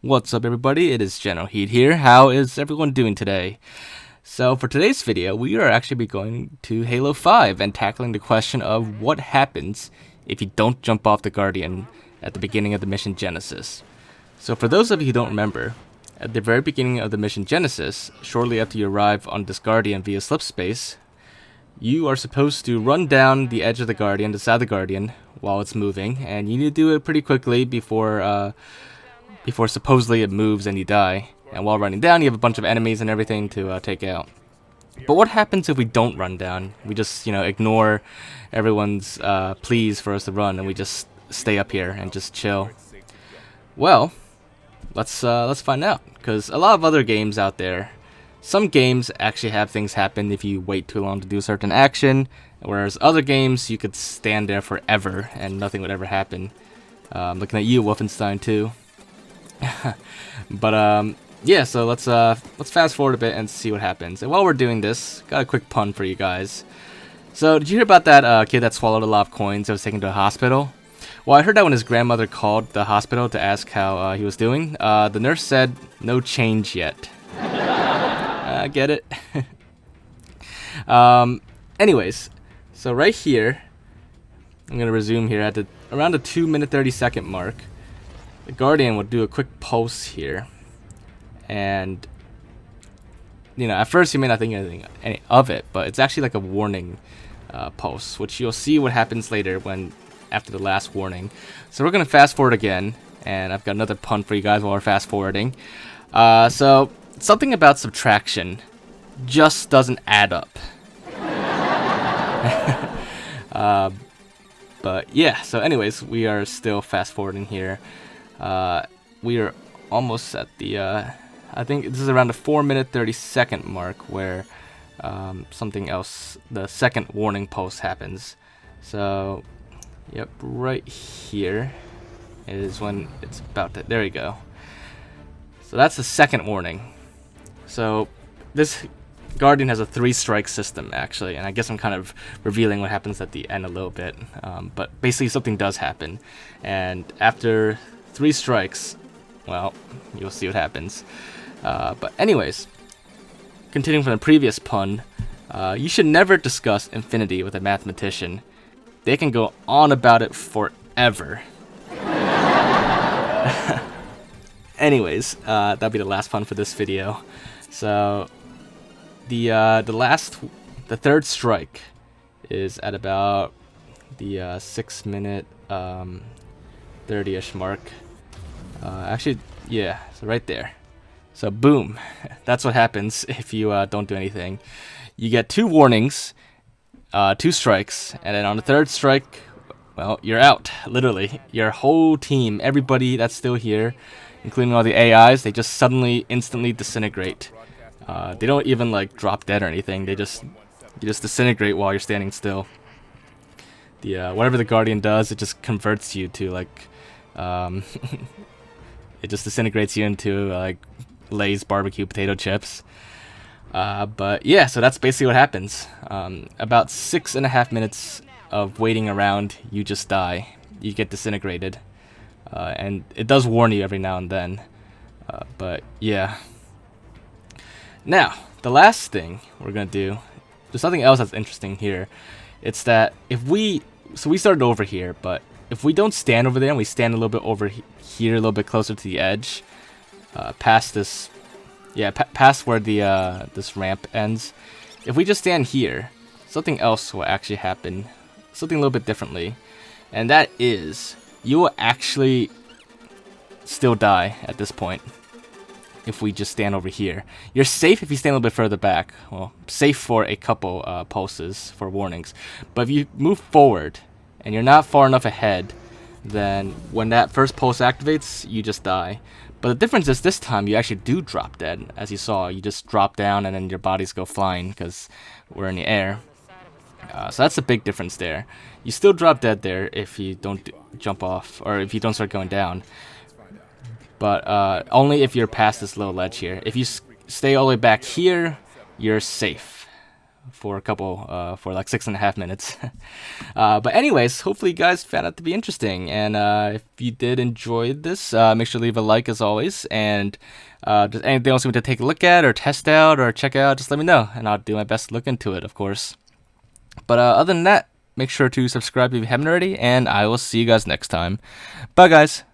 What's up, everybody? It is Generalkidd here. How is everyone doing today? So for today's video, we are actually going to Halo 5 and tackling the question of what happens if you don't jump off the Guardian at the beginning of the mission Genesis. So for those of you who don't remember, at the very beginning of the mission Genesis, shortly after you arrive on this Guardian via slipspace, you are supposed to run down the edge of the Guardian, the side of the Guardian, while it's moving, and you need to do it pretty quickly before supposedly it moves and you die. And while running down, you have a bunch of enemies and everything to take out. But what happens if we don't run down? We just, ignore everyone's pleas for us to run, and we just stay up here and just chill. Well, let's find out. Because a lot of other games out there, some games actually have things happen if you wait too long to do a certain action, whereas other games you could stand there forever and nothing would ever happen. Looking at you, Wolfenstein 2. But yeah, so let's fast forward a bit and see what happens. And while we're doing this, got a quick pun for you guys. So did you hear about that kid that swallowed a lot of coins that was taken to a hospital? Well, I heard that when his grandmother called the hospital to ask how he was doing, the nurse said no change yet. I get it. Anyways, so right here, I'm gonna resume here at around the 2-minute 30-second mark. The Guardian will do a quick pulse here, and at first you may not think anything of it, but it's actually like a warning pulse, which you'll see what happens later after the last warning. So we're gonna fast forward again, and I've got another pun for you guys while we're fast forwarding. So something about subtraction just doesn't add up. But yeah, so anyways, we are still fast forwarding here. We are almost at the, I think this is around the 4-minute 30-second mark where something else, the second warning pulse happens. So, yep, right here is when it's about to, there you go. So that's the second warning. So this Guardian has a 3-strike system, actually, and I guess I'm kind of revealing what happens at the end a little bit. But basically something does happen, and after 3 strikes, well, you'll see what happens. But anyways, continuing from the previous pun, you should never discuss infinity with a mathematician. They can go on about it forever. Anyways, that'll be the last pun for this video. So the third strike is at about the 6-minute 30-ish mark. Actually, yeah, so right there. So boom, that's what happens if you don't do anything. You get 2 warnings, 2 strikes, and then on the 3rd strike, well, you're out. Literally, your whole team, everybody that's still here, including all the AIs, they just suddenly, instantly disintegrate. They don't even drop dead or anything. You just disintegrate while you're standing still. Whatever the Guardian does, it just converts you to it just disintegrates you into Lay's barbecue potato chips. But yeah, so that's basically what happens. About 6.5 minutes of waiting around, you just die. You get disintegrated, and it does warn you every now and then. But yeah. Now, the last thing we're gonna do, there's something else that's interesting here. It's that we started over here, but if we don't stand over there and we stand a little bit over here, a little bit closer to the edge, past this, past where the this ramp ends, if we just stand here, something else will actually happen, something a little bit differently, and that is you will actually still die at this point. If we just stand over here, you're safe if you stand a little bit further back. Well, safe for a couple pulses for warnings, but if you move forward and you're not far enough ahead, then when that first pulse activates, you just die. But the difference is this time you actually do drop dead. As you saw, you just drop down and then your bodies go flying because we're in the air. So that's a big difference there. You still drop dead there if you don't jump off, or if you don't start going down. But only if you're past this little ledge here. If you stay all the way back here, you're safe. for a couple for like 6.5 minutes. But anyways, hopefully you guys found it to be interesting, and if you did enjoy this, make sure to leave a like as always, and just anything else you want to take a look at or test out or check out, just let me know, and I'll do my best to look into it, of course. But other than that, make sure to subscribe if you haven't already, and I will see you guys next time. Bye guys.